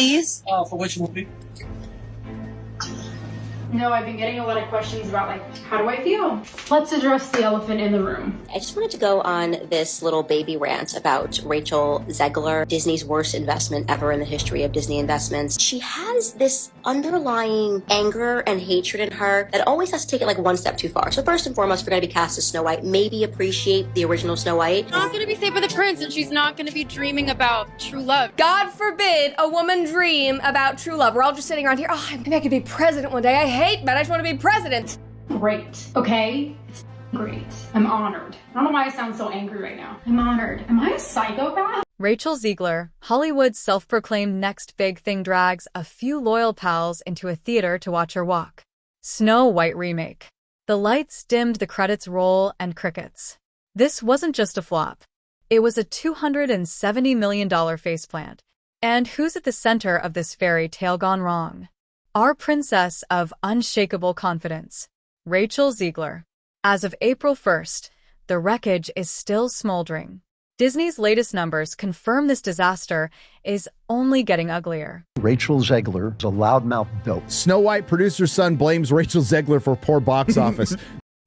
please? For which movie? No, I've been getting a lot of questions about, like, how do I feel? Let's address the elephant in the room. I just wanted to go on this little baby rant about Rachel Zegler, Disney's worst investment ever in the history of Disney investments. She has this underlying anger and hatred in her that always has to take it like one step too far. So first and foremost, if you're going to be cast as Snow White, maybe appreciate the original Snow White. She's not going to be saved by the prince, and she's not going to be dreaming about true love. God forbid a woman dream about true love. We're all just sitting around here, oh, maybe I could be president one day. I hate men, I just want to be president. Great, okay? It's great. I'm honored. I don't know why I sound so angry right now. I'm honored. Am I a psychopath? Rachel Zegler, Hollywood's self-proclaimed next big thing, drags a few loyal pals into a theater to watch her walk. Snow White remake. The lights dimmed, the credits roll, and crickets. This wasn't just a flop. It was a $270 million faceplant. And who's at the center of this fairy tale gone wrong? Our princess of unshakable confidence, Rachel Zegler. As of April 1st, the wreckage is still smoldering. Disney's latest numbers confirm this disaster is only getting uglier. Rachel Zegler is a loudmouth dope. Snow White producer's son blames Rachel Zegler for poor box office.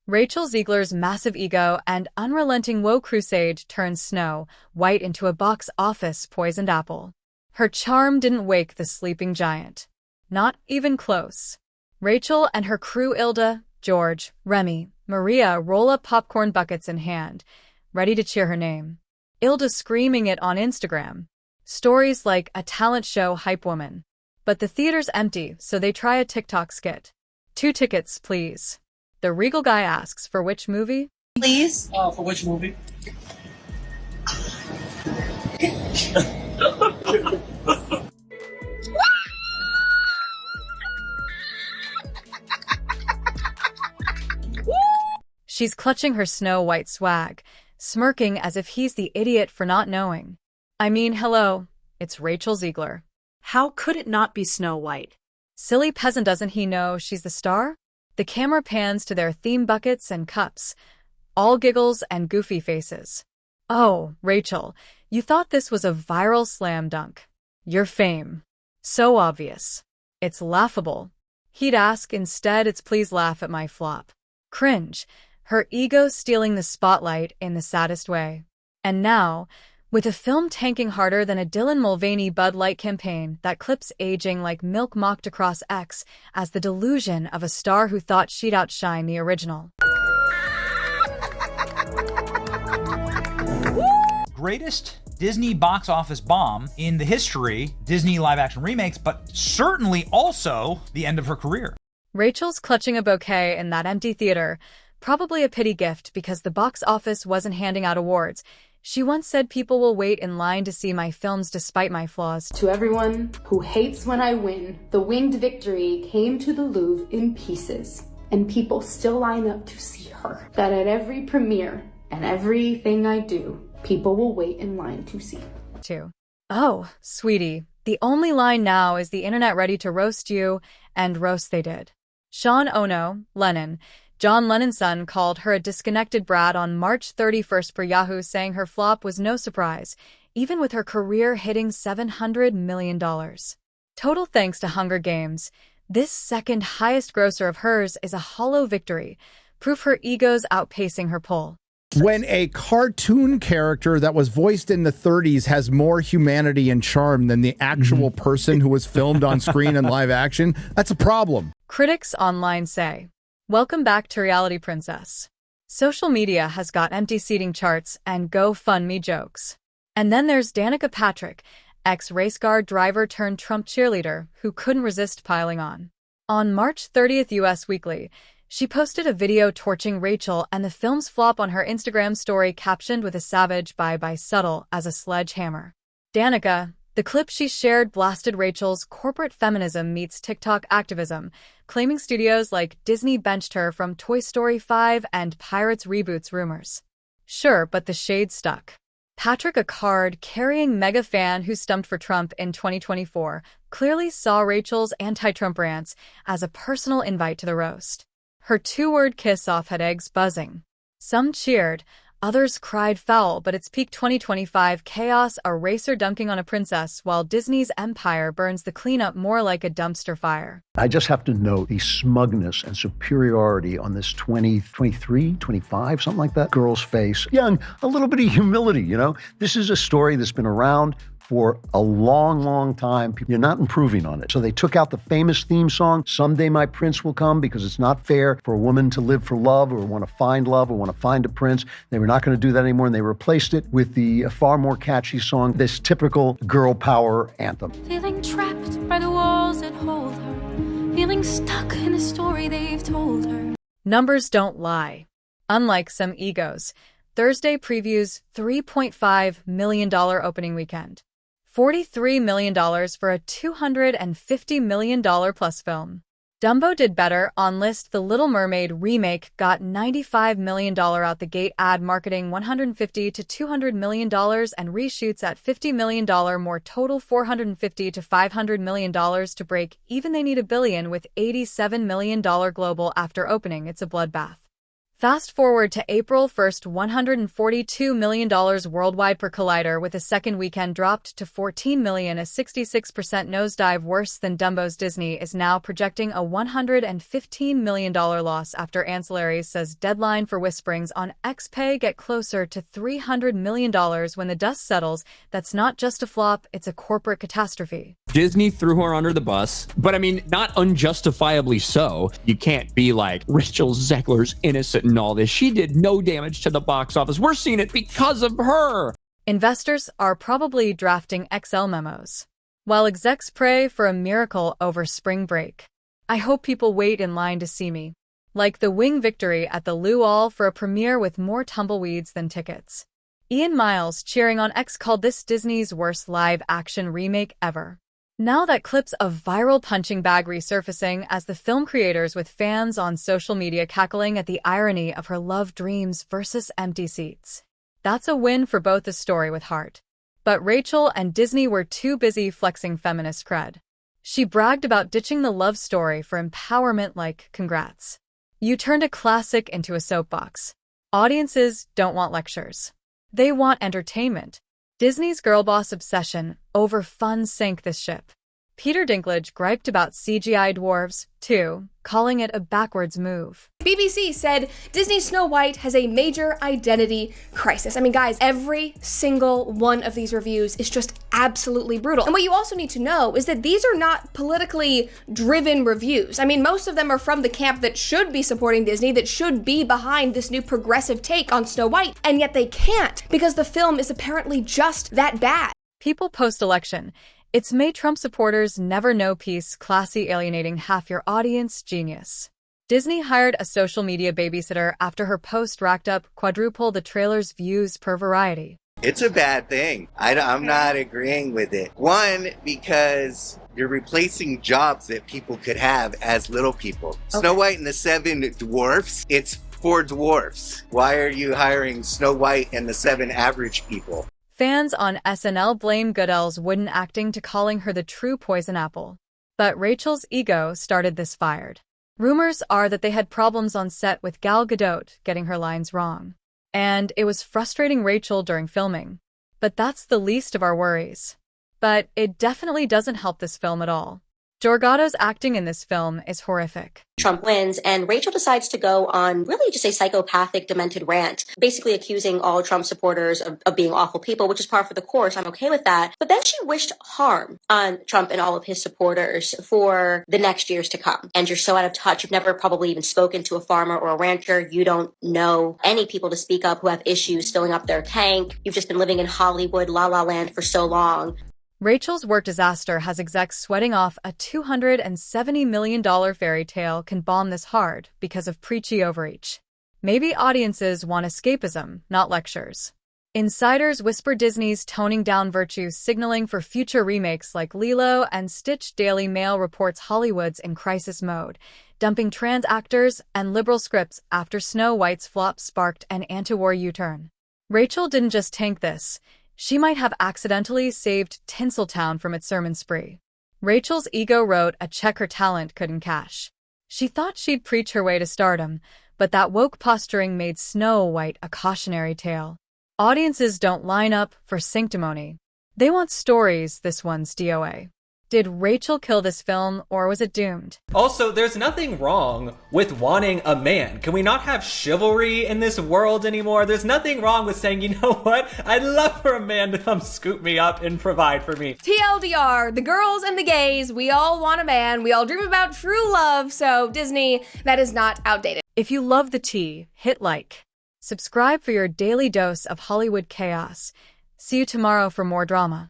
Rachel Zegler's massive ego and unrelenting woe crusade turns Snow White into a box office poisoned apple. Her charm didn't wake the sleeping giant. Not even close. Rachel and her crew, Ilda, George, Remy, Maria, roll up popcorn buckets in hand, ready to cheer her name. Ilda screaming it on Instagram. Stories like a talent show hype woman. But the theater's empty, so they try a TikTok skit. 2 tickets, please. The regal guy asks, for which movie? Please? For which movie? She's clutching her Snow White swag, smirking as if he's the idiot for not knowing. I mean, hello, it's Rachel Zegler. How could it not be Snow White? Silly peasant, doesn't he know she's the star? The camera pans to their theme buckets and cups, all giggles and goofy faces. Oh, Rachel, you thought this was a viral slam dunk. Your fame. So obvious. It's laughable. He'd ask, instead it's please laugh at my flop. Cringe. Her ego stealing the spotlight in the saddest way. And now, with a film tanking harder than a Dylan Mulvaney Bud Light campaign, that clip's aging like milk mocked across X as the delusion of a star who thought she'd outshine the original. Greatest Disney box office bomb in the history, Disney live-action remakes, but certainly also the end of her career. Rachel's clutching a bouquet in that empty theater, probably a pity gift because the box office wasn't handing out awards. She once said, people will wait in line to see my films despite my flaws. To everyone who hates when I win, the winged victory came to the Louvre in pieces, and people still line up to see her. That at every premiere and everything I do, people will wait in line to see. Oh, sweetie, the only line now is the internet ready to roast you, and roast they did. Sean Ono, Lennon, John Lennon's son, called her a disconnected brat on March 31st per Yahoo, saying her flop was no surprise, even with her career hitting $700 million. Total thanks to Hunger Games. This second highest grosser of hers is a hollow victory, proof her ego's outpacing her pull. When a cartoon character that was voiced in the 30s has more humanity and charm than the actual person who was filmed on screen in live action, that's a problem. Critics online say, welcome back to Reality Princess. Social media has got empty seating charts and GoFundMe jokes. And then there's Danica Patrick, ex-race car driver turned Trump cheerleader, who couldn't resist piling on. On March 30th, US Weekly, she posted a video torching Rachel and the film's flop on her Instagram story, captioned with a savage bye-bye subtle as a sledgehammer. Danica, the clip she shared, blasted Rachel's corporate feminism meets TikTok activism, claiming studios like Disney benched her from Toy Story 5 and Pirates reboots rumors. Sure, but the shade stuck. Patrick, a card-carrying mega fan who stumped for Trump in 2024, clearly saw Rachel's anti-Trump rants as a personal invite to the roast. Her two-word kiss-off had eggs buzzing. Some cheered, Others cried foul, but it's peak 2025 chaos, a racer dunking on a princess, while Disney's empire burns the cleanup more like a dumpster fire. I just have to note the smugness and superiority on this 23, 25, something like that, girl's face. Young, a little bit of humility, you know? This is a story that's been around for a long, long time. You're not improving on it. So they took out the famous theme song, Someday My Prince Will Come, because it's not fair for a woman to live for love or want to find love or want to find a prince. They were not going to do that anymore, and they replaced it with the far more catchy song, this typical girl power anthem. Feeling trapped by the walls that hold her, feeling stuck in a story they've told her. Numbers don't lie. Unlike some egos, Thursday previews $3.5 million opening weekend. $43 million for a $250 million plus film. Dumbo did better. On list, The Little Mermaid remake got $95 million out the gate, ad marketing $150 to $200 million, and reshoots at $50 million more, total $450 to $500 million to break even. They need $1 billion with $87 million global after opening. It's a bloodbath. Fast forward to April 1st, $142 million worldwide per Collider, with a second weekend dropped to $14 million, a 66% nosedive, worse than Dumbo's. Disney is now projecting a $115 million loss after ancillaries, says Deadline. For whisperings on XPay get closer to $300 million when the dust settles. That's not just a flop, it's a corporate catastrophe. Disney threw her under the bus, but I mean, not unjustifiably so. You can't be like, Rachel Zegler's innocent and all this. She did no damage to the box office. We're seeing it because of her. Investors are probably drafting XL memos, while execs pray for a miracle over spring break. I hope people wait in line to see me. Like the wing victory at the Luau for a premiere with more tumbleweeds than tickets. Ian Miles, cheering on X, called this Disney's worst live-action remake ever. Now that clips of viral punching bag resurfacing as the film creators, with fans on social media cackling at the irony of her love dreams versus empty seats. That's a win for both the story with heart. But Rachel and Disney were too busy flexing feminist cred. She bragged about ditching the love story for empowerment, like, congrats. You turned a classic into a soapbox. Audiences don't want lectures. They want entertainment. Disney's girlboss obsession over fun sank this ship. Peter Dinklage griped about CGI dwarves, too, calling it a backwards move. BBC said Disney's Snow White has a major identity crisis. I mean, guys, every single one of these reviews is just absolutely brutal. And what you also need to know is that these are not politically driven reviews. I mean, most of them are from the camp that should be supporting Disney, that should be behind this new progressive take on Snow White, and yet they can't because the film is apparently just that bad. People post-election. It's made Trump supporters never know peace, classy, alienating half your audience, genius. Disney hired a social media babysitter after her post racked up quadruple the trailer's views per Variety. It's a bad thing. I'm not agreeing with it. One, because you're replacing jobs that people could have as little people. Okay. Snow White and the Seven Dwarfs, it's for dwarfs. Why are you hiring Snow White and the Seven average people? Fans on SNL blame Goodell's wooden acting to calling her the true poison apple. But Rachel's ego started this fired. Rumors are that they had problems on set with Gal Gadot getting her lines wrong. And it was frustrating Rachel during filming. But that's the least of our worries. But it definitely doesn't help this film at all. Jorgado's acting in this film is horrific. Trump wins, and Rachel decides to go on really just a psychopathic, demented rant, basically accusing all Trump supporters of being awful people, which is par for the course. I'm okay with that. But then she wished harm on Trump and all of his supporters for the next years to come. And you're so out of touch. You've never probably even spoken to a farmer or a rancher. You don't know any people to speak up who have issues filling up their tank. You've just been living in Hollywood, La La Land for so long. Rachel's work disaster has execs sweating off a $270 million fairy tale can bomb this hard because of preachy overreach. Maybe audiences want escapism, not lectures. Insiders whisper Disney's toning down virtue, signaling for future remakes like Lilo and Stitch. Daily Mail reports Hollywood's in crisis mode, dumping trans actors and liberal scripts after Snow White's flop sparked an anti-war U-turn. Rachel didn't just tank this. She might have accidentally saved Tinseltown from its sermon spree. Rachel's ego wrote a check her talent couldn't cash. She thought she'd preach her way to stardom, but that woke posturing made Snow White a cautionary tale. Audiences don't line up for sanctimony. They want stories, this one's DOA. Did Rachel kill this film, or was it doomed? Also, there's nothing wrong with wanting a man. Can we not have chivalry in this world anymore? There's nothing wrong with saying, you know what? I'd love for a man to come scoop me up and provide for me. TLDR, the girls and the gays, we all want a man. We all dream about true love, so Disney, that is not outdated. If you love the tea, hit like. Subscribe for your daily dose of Hollywood chaos. See you tomorrow for more drama.